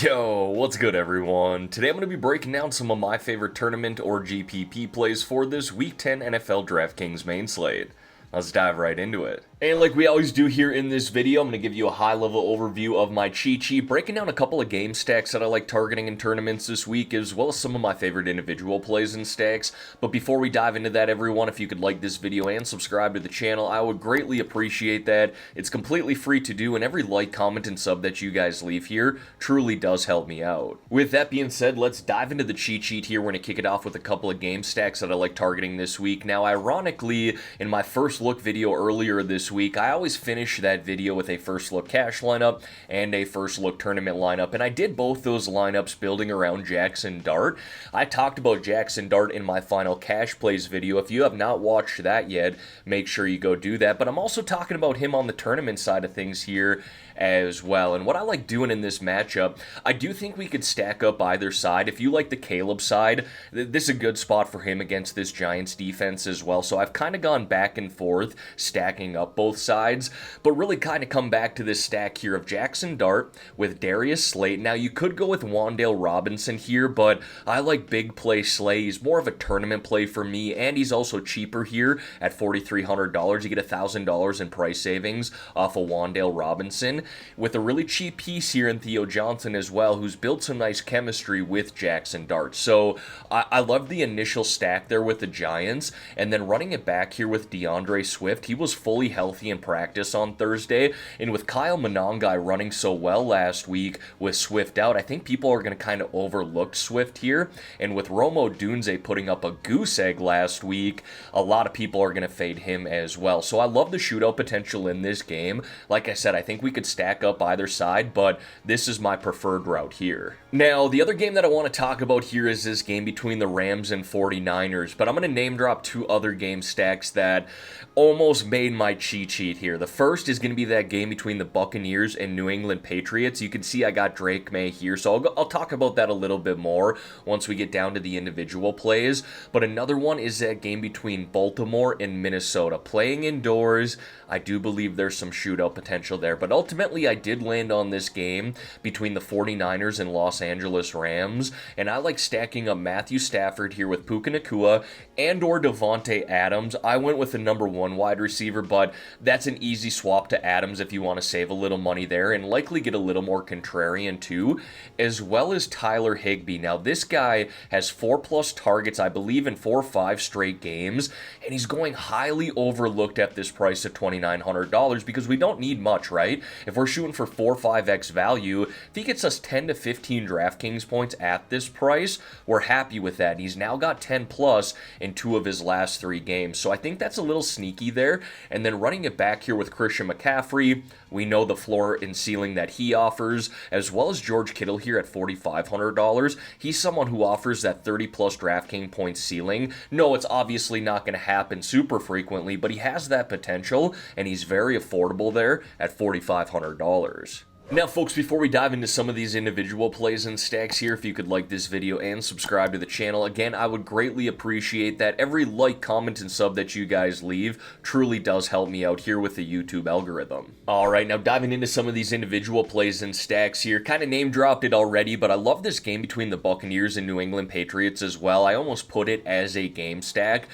Yo, what's good everyone? Today I'm going to be breaking down some of my favorite tournament or GPP plays for this Week 10 NFL DraftKings main slate. Let's dive right into it. And like we always do here in this video, I'm going to give you a high-level overview of my cheat sheet, breaking down a couple of game stacks that I like targeting in tournaments this week, as well as some of my favorite individual plays and stacks. But before we dive into that, everyone, if you could like this video and subscribe to the channel, I would greatly appreciate that. It's completely free to do, and every like, comment, and sub that you guys leave here truly does help me out. With that being said, let's dive into the cheat sheet here. We're going to kick it off with a couple of game stacks that I like targeting this week. Now, ironically, in my first look video earlier this week, I always finish that video with a first look cash lineup and a first look tournament lineup, and I did both those lineups building around Jackson Dart. I talked about Jackson Dart in my final cash plays video. If you have not watched that yet, make sure you go do that, but I'm also talking about him on the tournament side of things here as well. And what I like doing in this matchup, I do think we could stack up either side. If you like the Caleb side, this is a good spot for him against this Giants defense as well. So I've kind of gone back and forth stacking up both sides, but really kind of come back to this stack here of Jackson Dart with Darius Slate. Now you could go with Wan'Dale Robinson here, but I like big play Slate. He's more of a tournament play for me, and he's also cheaper here at $4,300. You get $1,000 in price savings off of Wan'Dale Robinson, with a really cheap piece here in Theo Johnson as well, who's built some nice chemistry with Jackson Dart. So I love the initial stack there with the Giants, and then running it back here with DeAndre Swift. He was fully healthy in practice on Thursday, and with Kyle Monangai running so well last week with Swift out, I think people are going to kind of overlook Swift here, and with Rome Odunze putting up a goose egg last week, a lot of people are going to fade him as well. So I love the shootout potential in this game. Like I said, I think we could stack up either side, but this is my preferred route here. Now, the other game that I want to talk about here is this game between the Rams and 49ers, but I'm going to name drop two other game stacks that almost made my cheat sheet here. The first is going to be that game between the Buccaneers and New England Patriots. You can see I got Drake May here, so I'll talk about that a little bit more once we get down to the individual plays. But another one is that game between Baltimore and Minnesota. Playing indoors, I do believe there's some shootout potential there, but ultimately I did land on this game between the 49ers and Los Angeles Rams, and I like stacking up Matthew Stafford here with Puka Nacua and or Devontae Adams. I went with the number one wide receiver, but that's an easy swap to Adams if you want to save a little money there and likely get a little more contrarian too, as well as Tyler Higbee. Now this guy has 4+ targets, I believe, in 4 or 5 straight games, and he's going highly overlooked at this price of $2,900 because we don't need much, right? If we're shooting for 4 or 5x value, if he gets us 10 to 15 DraftKings points at this price, we're happy with that. He's now got 10 plus in 2 of his last 3 games, so I think that's a little sneaky there. And then running it back here with Christian McCaffrey, we know the floor and ceiling that he offers, as well as George Kittle here at $4,500. He's someone who offers that 30 plus DraftKings points ceiling. No, it's obviously not going to happen super frequently, but he has that potential, and he's very affordable there at $4,500. Now folks, before we dive into some of these individual plays and stacks here, if you could like this video and subscribe to the channel, again, I would greatly appreciate that. Every like, comment, and sub that you guys leave truly does help me out here with the YouTube algorithm. Alright, now diving into some of these individual plays and stacks here, kind of name dropped it already, but I love this game between the Buccaneers and New England Patriots as well. I almost put it as a game stack.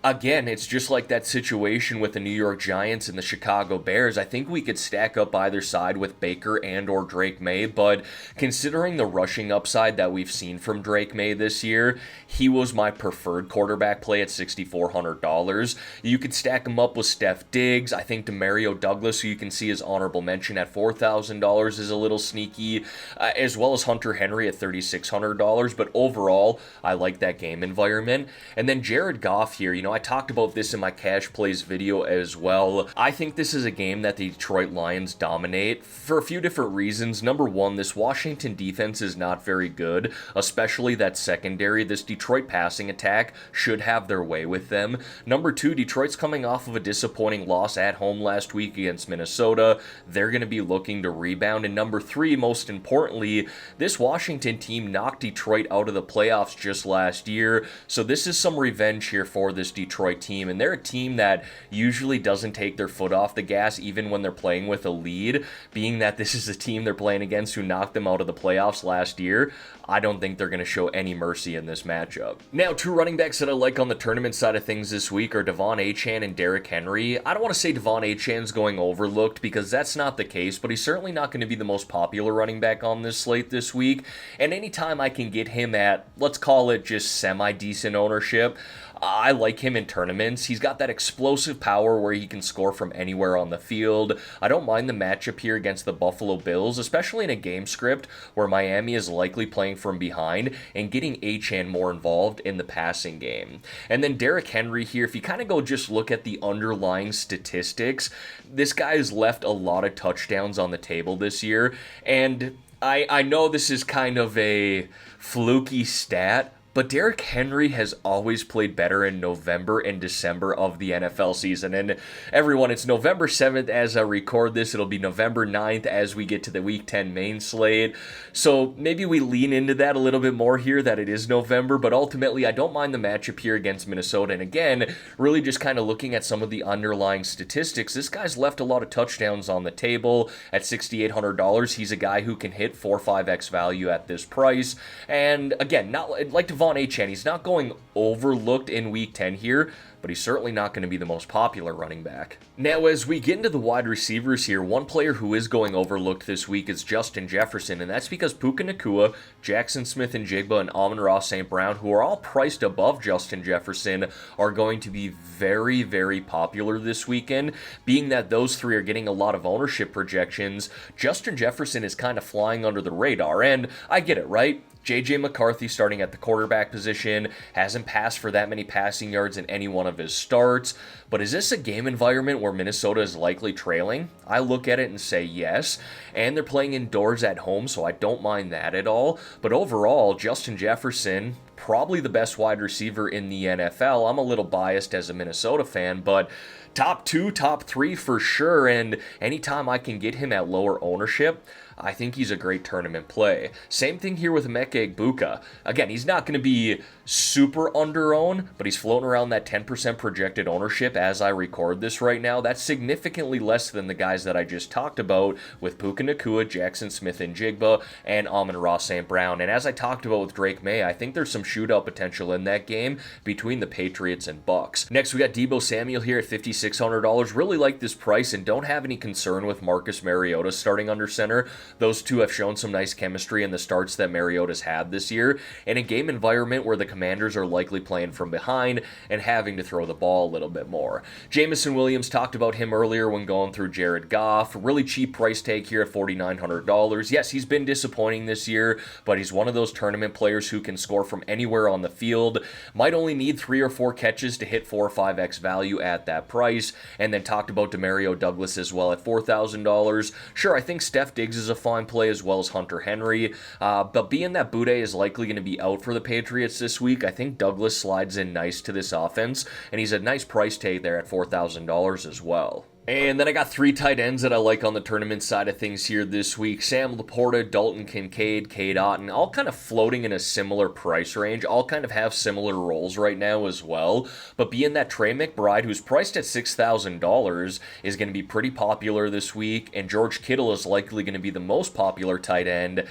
Again, it's just like that situation with the New York Giants and the Chicago Bears. I think we could stack up either side with Baker and or Drake May, but considering the rushing upside that we've seen from Drake May this year, he was my preferred quarterback play at $6,400. You could stack him up with Steph Diggs. I think Demario Douglas, who you can see as honorable mention at $4,000, is a little sneaky, as well as Hunter Henry at $3,600, but overall, I like that game environment. And then Jared Goff here, I talked about this in my cash plays video as well. I think this is a game that the Detroit Lions dominate for a few different reasons. Number one, this Washington defense is not very good, especially that secondary. This Detroit passing attack should have their way with them. Number two, Detroit's coming off of a disappointing loss at home last week against Minnesota. They're going to be looking to rebound. And number three, most importantly, this Washington team knocked Detroit out of the playoffs just last year. So this is some revenge here for this Detroit Detroit team, and they're a team that usually doesn't take their foot off the gas even when they're playing with a lead. Being that this is a team they're playing against who knocked them out of the playoffs last year, I don't think they're going to show any mercy in this matchup. Now, two running backs that I like on the tournament side of things this week are Devon Achane and Derrick Henry. I don't want to say Devon Achane's going overlooked because that's not the case, but he's certainly not going to be the most popular running back on this slate this week. And anytime I can get him at, let's call it just semi-decent ownership, I like him in tournaments. He's got that explosive power where he can score from anywhere on the field. I don't mind the matchup here against the Buffalo Bills, especially in a game script where Miami is likely playing from behind and getting Achane more involved in the passing game. And then Derrick Henry here, if you kind of go just look at the underlying statistics, this guy has left a lot of touchdowns on the table this year. And I know this is kind of a fluky stat, but Derrick Henry has always played better in November and December of the NFL season. And everyone, it's November 7th as I record this. It'll be November 9th as we get to the Week 10 main slate. So maybe we lean into that a little bit more here that it is November. But ultimately, I don't mind the matchup here against Minnesota. And again, really just kind of looking at some of the underlying statistics. This guy's left a lot of touchdowns on the table at $6,800. He's a guy who can hit 4-5x value at this price. And again, not like Devon Achane, he's not going overlooked in Week 10 here, but he's certainly not going to be the most popular running back. Now, as we get into the wide receivers here, one player who is going overlooked this week is Justin Jefferson, and that's because Puka Nacua, Jackson Smith-Njigba, and Amon-Ra St. Brown, who are all priced above Justin Jefferson, are going to be very, very popular this weekend. Being that those three are getting a lot of ownership projections, Justin Jefferson is kind of flying under the radar, and I get it, right? J.J. McCarthy starting at the quarterback position, hasn't passed for that many passing yards in any one of his starts, but is this a game environment where Minnesota is likely trailing? I look at it and say yes, and they're playing indoors at home, so I don't mind that at all, but overall, Justin Jefferson, probably the best wide receiver in the NFL. I'm a little biased as a Minnesota fan, but top 2, top 3 for sure, and anytime I can get him at lower ownership, I think he's a great tournament play. Same thing here with Emeka Egbuka. Again, he's not going to be super under-owned, but he's floating around that 10% projected ownership as I record this right now. That's significantly less than the guys that I just talked about with Puka Nacua, Jackson Smith-Njigba, and Amon-Ra St. Brown. And as I talked about with Drake May, I think there's some shootout potential in that game between the Patriots and Bucks. Next, we got Deebo Samuel here at $5,600. Really like this price and don't have any concern with Marcus Mariota starting under center. Those two have shown some nice chemistry in the starts that Mariota's had this year, in a game environment where the Commanders are likely playing from behind and having to throw the ball a little bit more. Jameson Williams, talked about him earlier when going through Jared Goff. Really cheap price tag here at $4,900. Yes, he's been disappointing this year, but he's one of those tournament players who can score from anywhere on the field. Might only need 3 or 4 catches to hit 4 or 5x value at that price. And then talked about Demario Douglas as well at $4,000. Sure, I think Steph Diggs is a fine play as well as Hunter Henry, but being that Boutte is likely going to be out for the Patriots this week, I think Douglas slides in nice to this offense, and he's a nice price tag there at $4,000 as well. And then I got 3 tight ends that I like on the tournament side of things here this week. Sam Laporta, Dalton Kincaid, Cade Otton, all kind of floating in a similar price range. All kind of have similar roles right now as well. But being that Trey McBride, who's priced at $6,000, is going to be pretty popular this week. And George Kittle is likely going to be the most popular tight end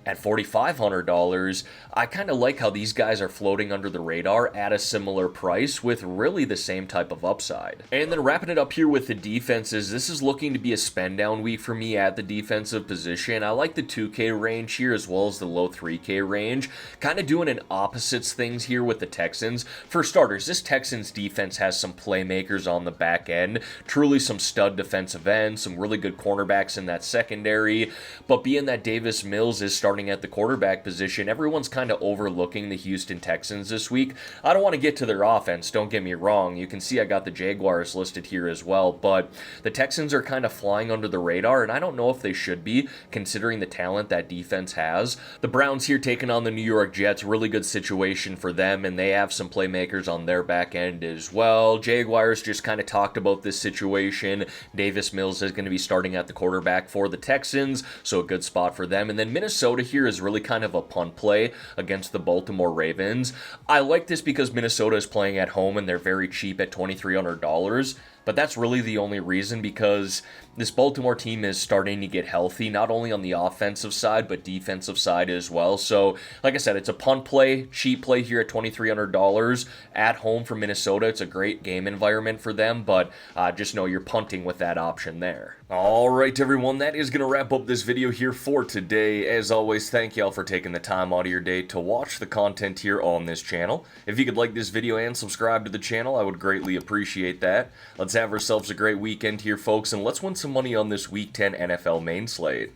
at $4,500. I kind of like how these guys are floating under the radar at a similar price with really the same type of upside. And then wrapping it up here with the defenses, this is looking to be a spend down week for me at the defensive position. I like the 2K range here as well as the low 3K range. Kind of doing an opposites things here with the Texans. For starters, this Texans defense has some playmakers on the back end. Truly some stud defensive ends, some really good cornerbacks in that secondary. But being that Davis Mills is starting at the quarterback position, everyone's kind of overlooking the Houston Texans this week. I don't want to get to their offense, don't get me wrong. You can see I got the Jaguars listed here as well, but the Texans are kind of flying under the radar, and I don't know if they should be, considering the talent that defense has. The Browns here taking on the New York Jets, really good situation for them, and they have some playmakers on their back end as well. Jaguars just kind of talked about this situation. Davis Mills is going to be starting at the quarterback for the Texans, so a good spot for them. And then Minnesota Minnesota here is really kind of a punt play against the Baltimore Ravens. I like this because Minnesota is playing at home and they're very cheap at $2,300. But that's really the only reason, because this Baltimore team is starting to get healthy, not only on the offensive side, but defensive side as well. So, like I said, it's a punt play, cheap play here at $2,300 at home for Minnesota. It's a great game environment for them, but just know you're punting with that option there. All right, everyone, that is going to wrap up this video here for today. As always, thank y'all for taking the time out of your day to watch the content here on this channel. If you could like this video and subscribe to the channel, I would greatly appreciate that. Let's have ourselves a great weekend here, folks, and let's win some money on this Week 10 NFL main slate.